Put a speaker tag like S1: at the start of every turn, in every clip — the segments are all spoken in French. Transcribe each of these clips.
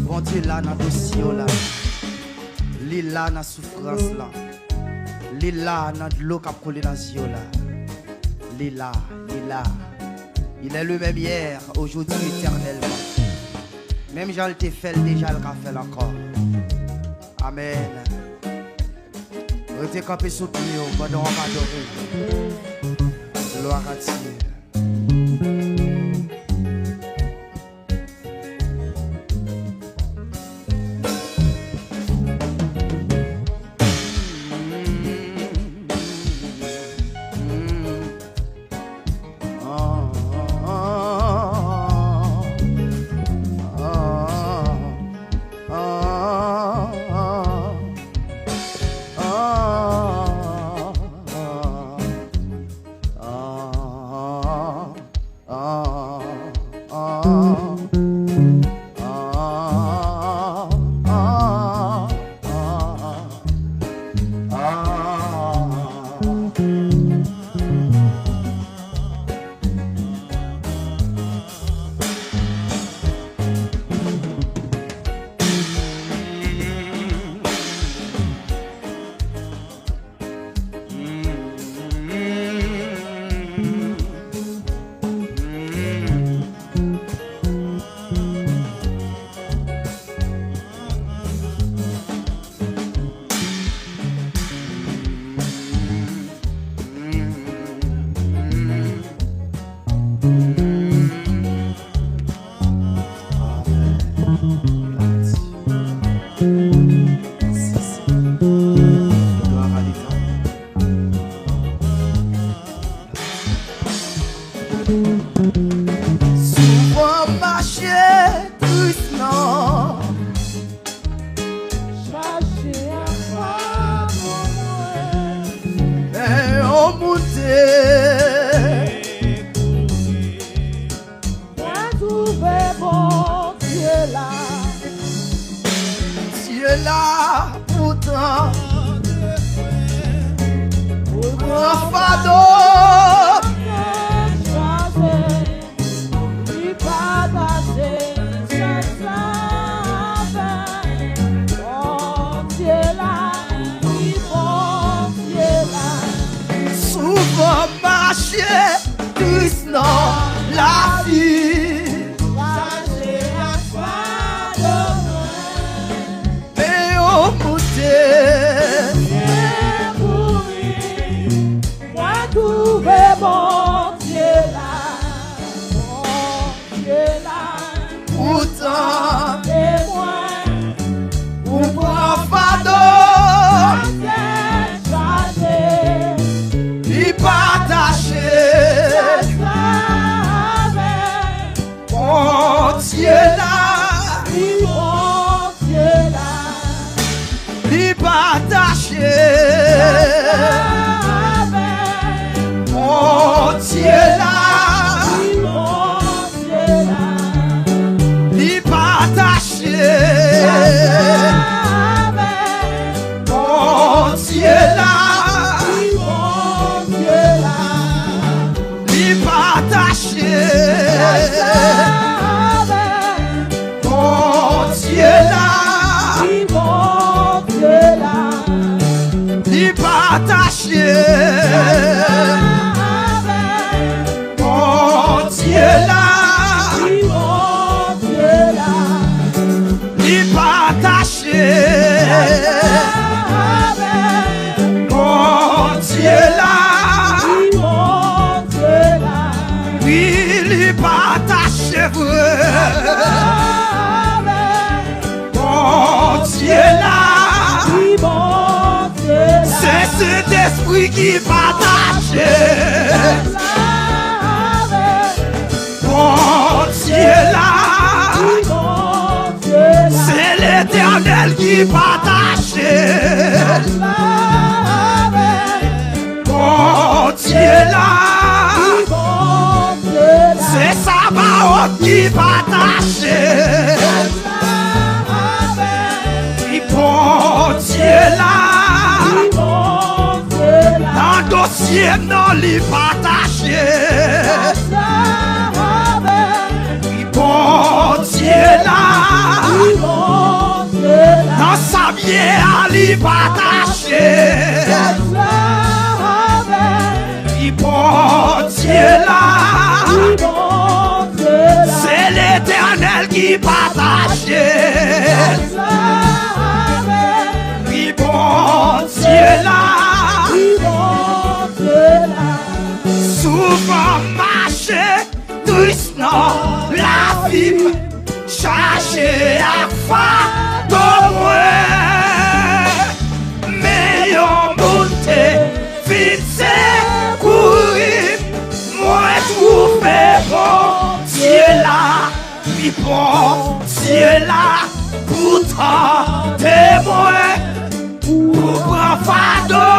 S1: Bon Dieu là dans le dossier là. L'île là dans la souffrance là. L'île là dans l'eau qui a coulé dans les yeux là. L'île là. Il est le même hier, aujourd'hui, éternellement. Même Jean le fait déjà, le fait encore. Amen. Restez campé sous pied, pendant on va adorer. Gloire à Dieu. Souvent marcher doucement, chercher à voir et on monter, pour trouver mon Dieu là, pourtant, pour un fardeau. Souvent marcher doucement la vie, chercher à faire et au monter, moi trouver mon Dieu là, pourtant ou prend fardeau. Mon Dieu là, lui partager. Mon Dieu là, lui partager. Mon Dieu là, lui partager. Mon Dieu là, lui partager. Mon Dieu là, lui partager. Mon Dieu là, oui, lui partager. Mon Dieu là, c'est cet esprit qui partage. Mon Dieu là, c'est l'Éternel qui partage. Mon Dieu là, c'est sa parole qui partage. Mon Dieu là, dans le dossier non lui partagé. Bon Dieu là, bien à lui partager. Il bon Dieu là. C'est l'Éternel qui partage. Oui, bon Dieu là. Souvent marcher, doucement la vie, chercher à faire de moi. Mais on monte, vite courir, moi trouver bon Dieu là. Oui, bon Dieu là, pourtant témoin, pour prendre fardeau.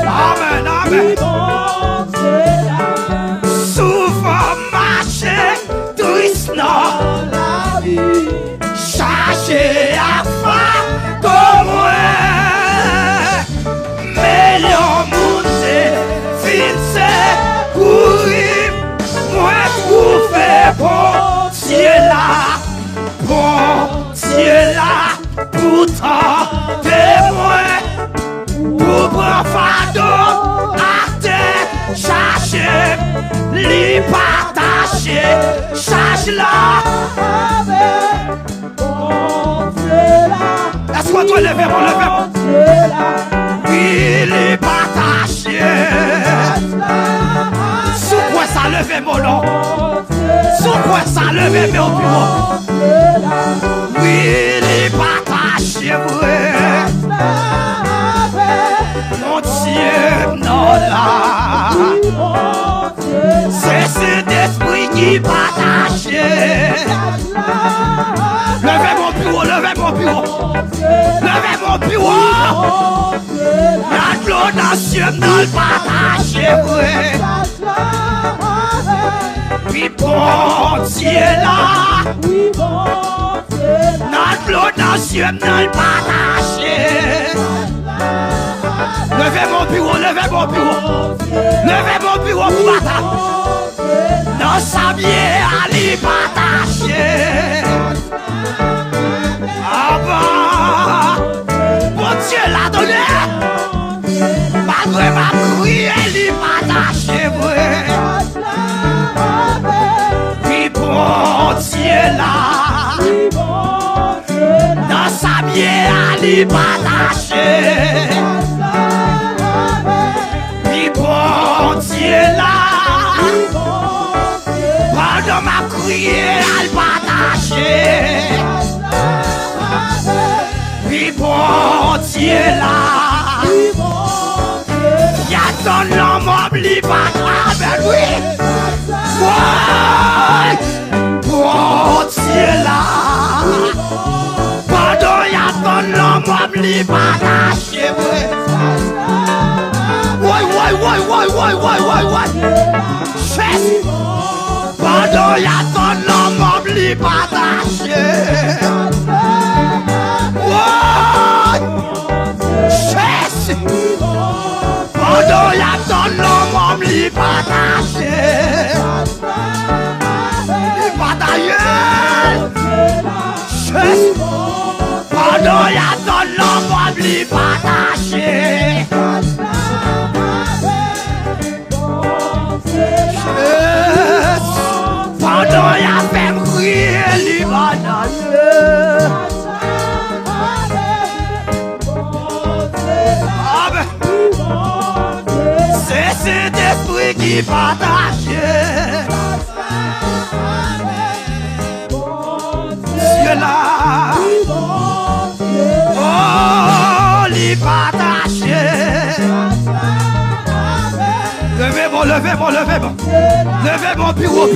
S1: Amen, amen. Souvent marcher, doucement la vie, chercher à faire comme moi. Mais l'on monte, vite courir, moi trouver bon Dieu là. Bon Dieu là, pourtant témoin, pour prendre fardeau à terre, chercher, lui partager, cherche là. Laisse-moi te lever, mon lever, mon. Oui, lui partager. Sous quoi ça lever, mon nom? Sous quoi ça lever, mon bureau? Oui, les partages, mon Dieu, non là. C'est cet esprit qui partage. Levez mon bureau, levez mon bureau. Levez mon bureau. La gloire nationale partage. Oui, bon Dieu là. Notre gloire nationale partagée. Levez mon bureau, levez mon bureau. Levez mon bureau pour bataille. Nous sommes bien à lui partager. Ah bah, bon Dieu l'a donné. Malgré ma prière, lui partager. Oui, bon Dieu là. Dans sa bien à lui partager. Oui, bon Dieu là. Pendant ma prière à le partager. Oui, bon Dieu là. Y'a ton l'homme lui partager. Oui. Bon Dieu là. Pendant y'a ton l'homme lui partager. Ouais. Pendant y'a ton l'homme lui partager. Ouais. Pendant y'a ton l'homme lui partager. Pendant y'a ton l'homme lui partager. Pendant y'a fait mourir lui partager. C'est cet esprit qui partage. Dieu là. Oh, lui partage. Levez mon bureau.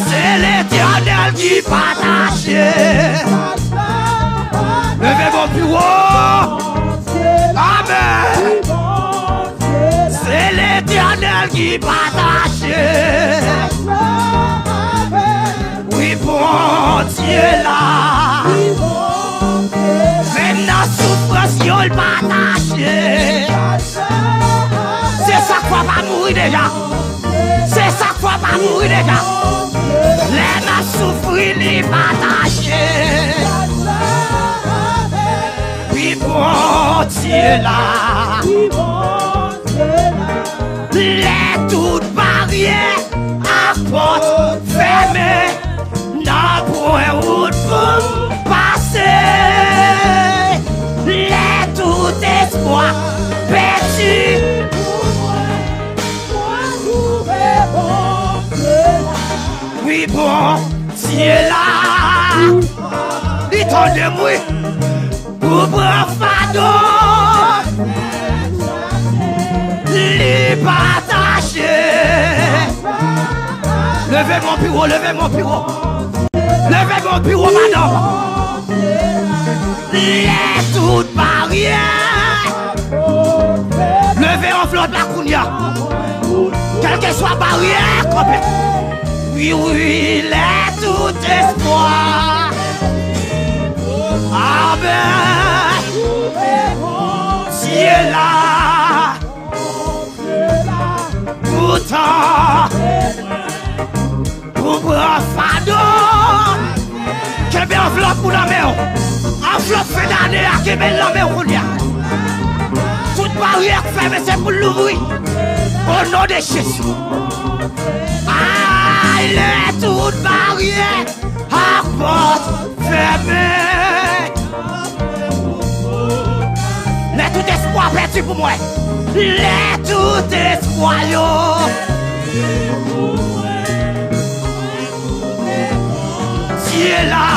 S1: C'est l'Éternel qui partage. Levez mon bureau. Amen. C'est l'Éternel qui partage. Oui, bon Dieu là. Même la souffrance, il partage. C'est ça quoi fois pas mourir déjà. C'est ça fois pas mourir déjà. Les n'a souffrir, les partager. Oui, bon Dieu là. Les toutes barrières à porte fermée. N'a point route pour passer. Les tout espoir perdu. Oui, bon Dieu là. Il t'en demande pour prendre fardeau. Les partager. Levez mon bureau, levez mon bureau. Levez mon bureau, madame. Les toutes barrières. Levez en flotte la Kounia. Quelle que soit barrière, compé. Oui, oui, les tout espoir. Amen. Dieu là. Pourtant, pour prendre fardeau, que bien enveloppe pour la main. Enveloppe fait d'année à que bien la main. Toute barrière fermée, c'est pour l'ouvrir. Au nom de Jésus. Ah, il est toute barrière à porte fermée. Les tout espoir perdu pour moi. Les tout espoir yo. Dieu là,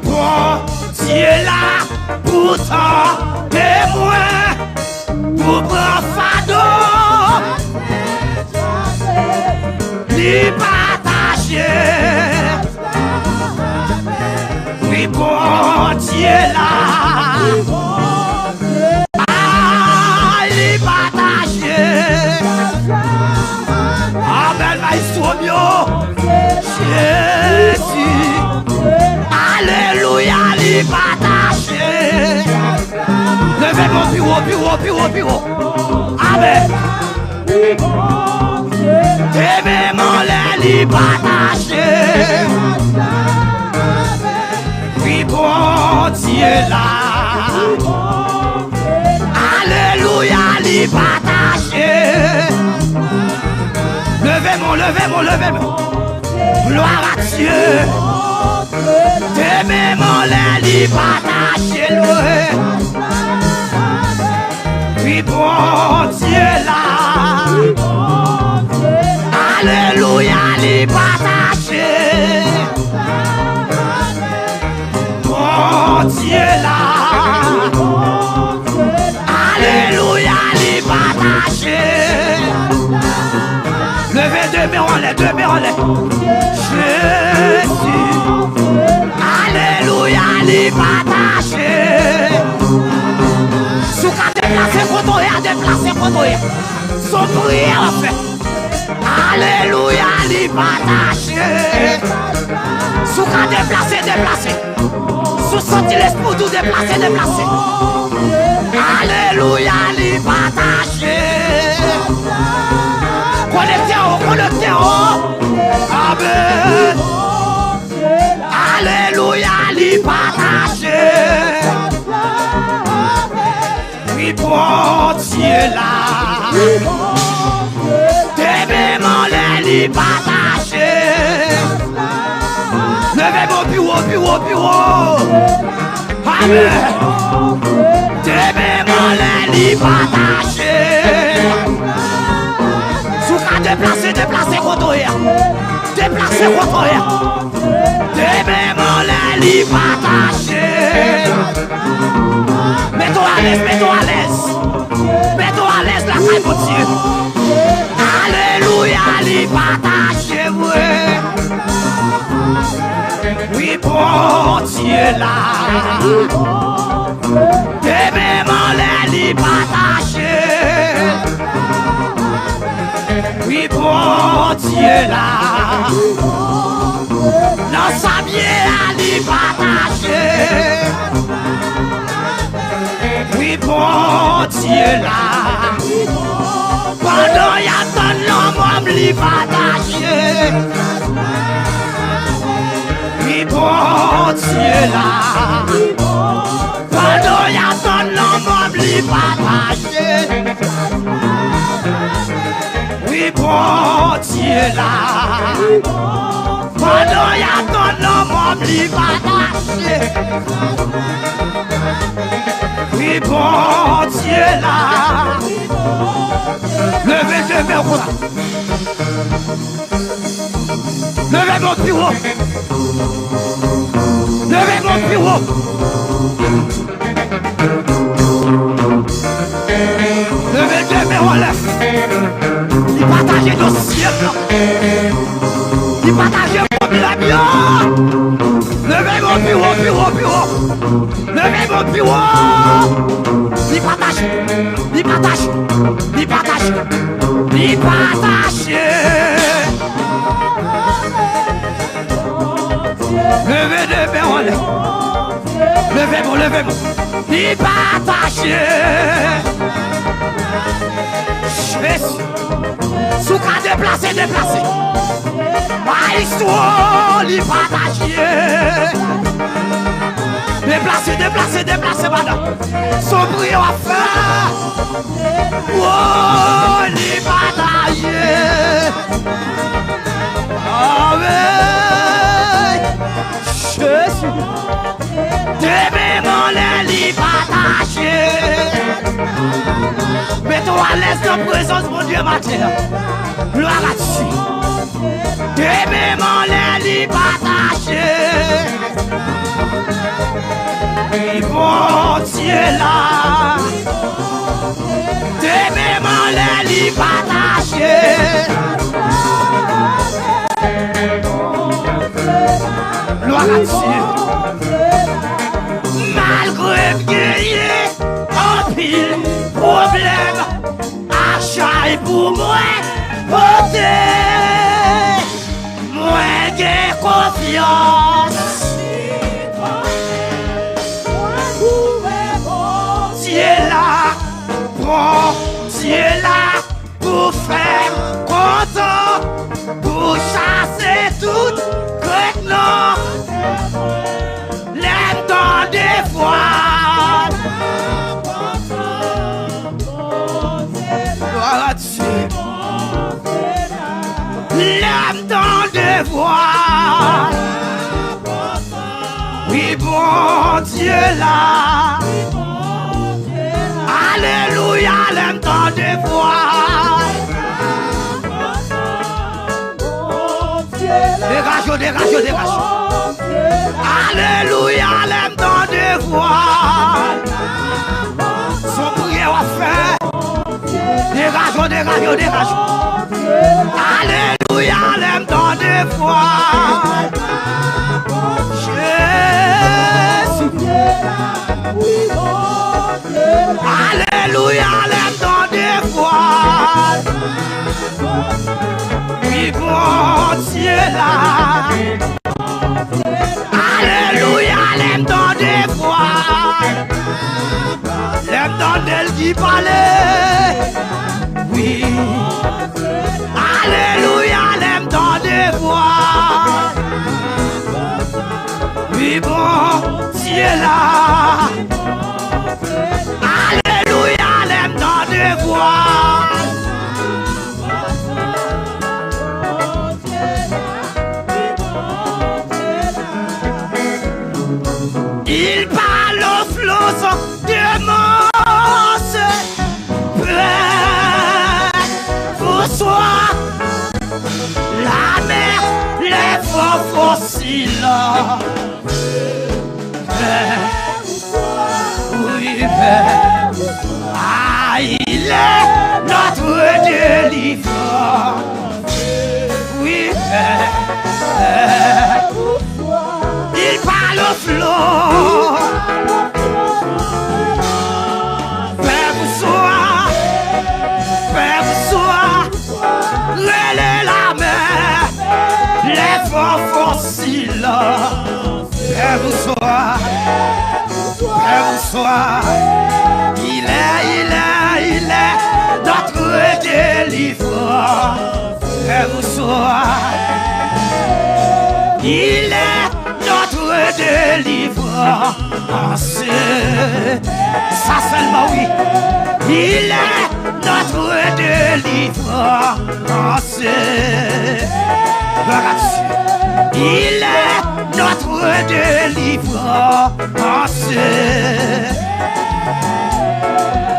S1: bon Dieu là, pourtant témoin pour prendre fardeau. Les partager. Oui, bon Dieu là. Amen, maestro mio, Jésus, alléluia, les partager. Levez mon bureau, amen. Et même les partager. Oui, bon Dieu là. Alléluia, les partager. Levez mon. Gloire à Dieu. T'aimes mon les partager. Oui, bon Dieu là. Alléluia, les partager. Bon Dieu là. Alléluia, les partager. Levez deux mains en l'air. Jésus. Alléluia, les partager. Sous qu'à déplacer contre eux, son prière a fait. Alléluia, les partager. Sous qu'à déplacer. Sous sortir l'esprit tout déplacer. Alléluia, les partager. Connectez en haut. Amen. Alléluia, les partager. Oui, bon Dieu là. T'aimes les partager. Levez mon bureau. Amen. T'aimes les partager. Déplacer contre eux. T'aimes les partager. Mets-toi à l'aise. Mets-toi à l'aise la caille mon Dieu. Alléluia, les partager. Oui, bon Dieu là. T'aimes les partager. Oui, bon Dieu là. Dans sa bien à les partager. Oui, bon Dieu là. Pendant l'homme li partager. Oui, bon Dieu là. Pendant y a ton l'homme li partager. Oui, bon Dieu là. Pendant y a ton l'homme li partager. Oui, bon Dieu là. Levez deux mains comme ça. Levez mon plus haut. Levez mon plus haut. Levez deux mains en l'air. Il partage nos ciels. Il partage mon bien. Levez mon plus haut, plus haut, plus haut. Levez mon plus haut. Il partage. Il partage. Il partage. Il partage. Levez deux mains en l'air. Levez-moi, levez-moi. Il partage. Jésus. Sous cas déplacé, déplacé. Ma histoire, il partage. Déplacé, déplacé, déplacé, madame. Son brio à faire. Oh, il partage. Amen. Jésus. Demain, mon lit partage. Mets-toi à l'aise dans la présence, mon Dieu, ma terre. Gloire à Dieu. Demain, mon lit partage. Et bon Dieu là. Demain, mon lit partage. Gloire à Dieu. Malgré que en pile problème, achat et pour moi, côté, moi j'ai confiance. Dieu là, bon Dieu là, pour faire content, pour chasser toute crête non. L'aime dans des fois. Gloire à Dieu. L'aime dans des voix. Oui, bon Dieu là. Alléluia, l'aime dans des voix. Dégage, dégage, dégage. Alléluia, l'aime dans des voix. Son prière à faire. Dégage, dégage, dégage. Alléluia, l'aime dans des voix. Jésus. Alléluia, l'aime dans des voix. Oui, bon Dieu là. Alléluia, l'aime dans des voix. L'aime dans d'elle qui parlait. Oui. Alléluia, l'aime dans des voix. Oui, bon Dieu là. Alléluia, l'aime dans des voix. Il parle au flot de monstre. Prêt pour soi. La mer, les faux fossiles. Oui, Père. Ah, il est notre délivrant. Oui, Père. Il parle au flot. Père vous soit, Père vous soit, relais la mer, les vents fossiles. Père vous soit, Père vous soit, il est notre délivrant. Il est notre délivrance. Ça seulement oui. Il est notre délivrance. Il est notre délivrance.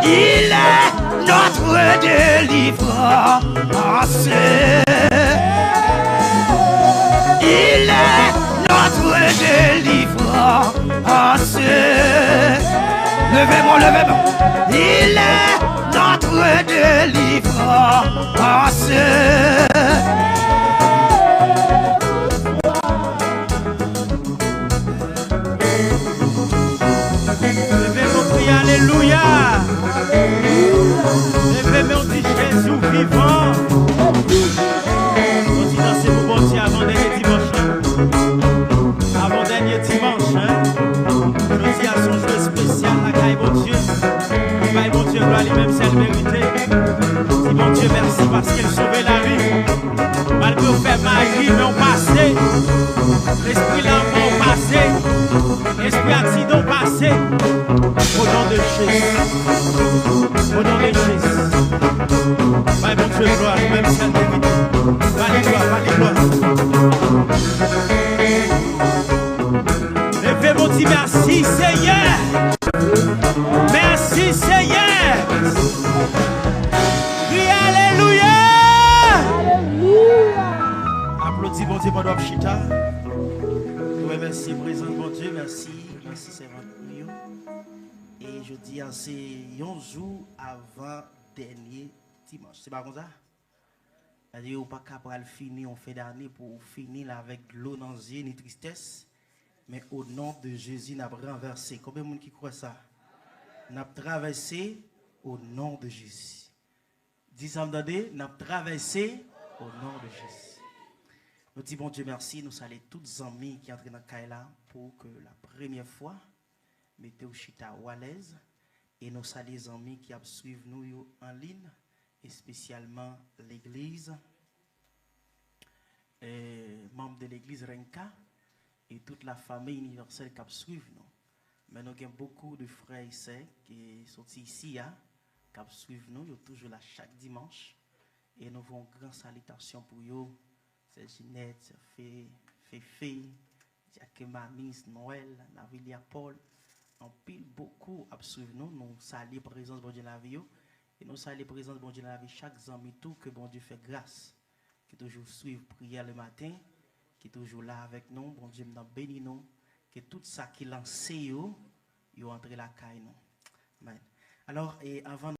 S1: Il est notre délivrance. Il est notre délivrance. Levez-moi, levez-moi. Il est notre délivrance.
S2: Levez-moi, priez, alléluia. Levez-moi, dit Jésus vivant. On dit dans ces mouvements avant dernier dimanche. Avant dernier dimanche. Je dis à son jeu spécial, la caille, mon Dieu. Bye, mon Dieu, gloire lui-même, c'est la vérité. Dis, mon Dieu, merci parce qu'il sauvait la vie. Malgré au fait magie, mais on passé. L'esprit l'amour passé. L'esprit accident passé. Au nom de Jésus. Au nom de Jésus. Bye, mon Dieu, gloire lui-même, c'est la vérité. Bye, gloire, bye, gloire. Levez mon Dieu, merci Seigneur. Merci Seigneur. Oui, alléluia. Applaudis mon Dieu pendant Chita. Oui, merci présent mon Dieu, merci. Merci Seigneur. Et je dis à c'est un jour avant dernier dimanche. C'est pas comme ça? C'est-à-dire qu'on n'est pas capable de finir, on fait d'année pour finir avec l'eau dans les yeux, ni tristesse. Mais au nom de Jésus, nous avons renversé. Combien de monde qui croit ça? Nous avons traversé au nom de Jésus. Dis ça, nous avons traversé au nom de Jésus. Nous disons, bon Dieu, merci. Nous saluons tous les amis qui entrent dans le Kaila pour que la première fois, mettez au chita ou à l'aise. Et nous saluons les amis qui suivent nous en ligne, et spécialement l'église, membres de l'église Renka. Et toute la famille universelle qui suivent nous. Mais nous avons beaucoup de frères et sœurs qui sont ici, qui suivent nous. Ils sont toujours là chaque dimanche. Et nous avons une grande salutation pour eux. C'est Ginette, c'est Féfé, Jacques Mamis, Noël, Navilia Paul. On pile beaucoup à suivre nous. Nous saluons la présence de bon Dieu dans la vie. Et nous saluons la présence de bon Dieu dans la vie chaque ami tout que bon Dieu fait grâce. Qui toujours suivent prière le matin. Qui est toujours là avec nous, bon Dieu nous bénit nous, que tout ça qui lance yo entre la caille nous. Amen. Alors, et avant